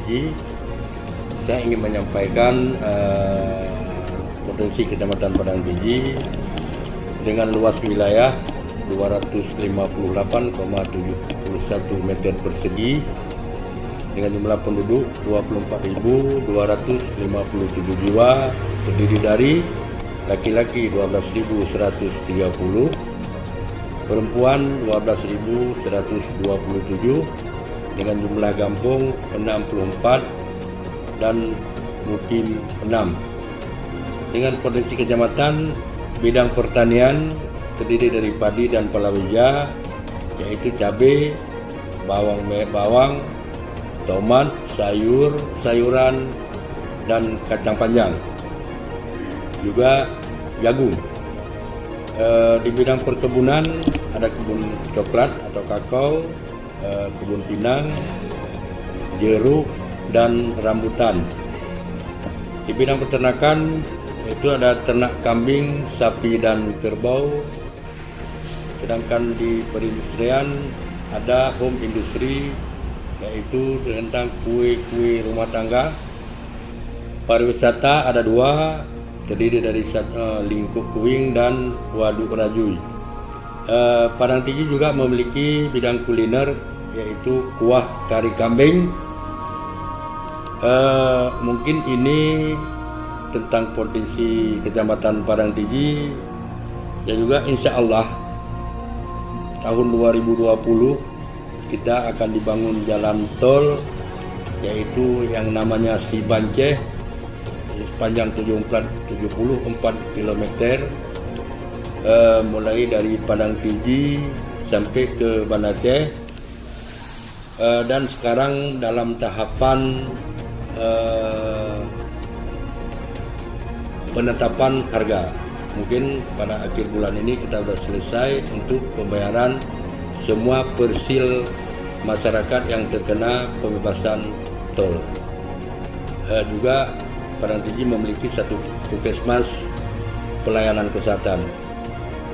Tiji, saya ingin menyampaikan potensi Kecamatan Padang Tiji dengan luas wilayah 258,71 meter persegi dengan jumlah penduduk 24.257 jiwa, terdiri dari laki-laki 12.130, perempuan 12.127 dengan jumlah kampung 64 dan mukim 6. Dengan potensi kecamatan bidang pertanian terdiri dari padi dan palawija, yaitu cabai, bawang, tomat, sayuran, dan kacang panjang. Juga jagung. Di bidang perkebunan ada kebun coklat atau kakao, kebun pinang, jeruk, dan rambutan. Di bidang peternakan itu ada ternak kambing, sapi, dan kerbau. Sedangkan di perindustrian ada home industri, yaitu tentang kue rumah tangga. Pariwisata ada 2, terdiri dari Lingkup Kuing dan Waduk Rajui. Padang Tiji juga memiliki bidang kuliner, yaitu kuah kari kambing. Mungkin ini tentang potensi Kecamatan Padang Tiji. Dan juga insya Allah tahun 2020 kita akan dibangun jalan tol, yaitu yang namanya Sibanceh, sepanjang 74 km, mulai dari Padang Tiji sampai ke Banda Aceh, dan sekarang dalam tahapan penetapan harga. Mungkin pada akhir bulan ini kita sudah selesai untuk pembayaran semua persil masyarakat yang terkena pembebasan tol. Juga Padang Tiji memiliki 1 puskesmas pelayanan kesehatan.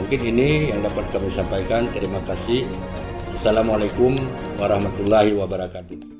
Mungkin ini yang dapat kami sampaikan. Terima kasih. Assalamualaikum warahmatullahi wabarakatuh.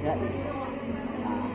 Ya, nah,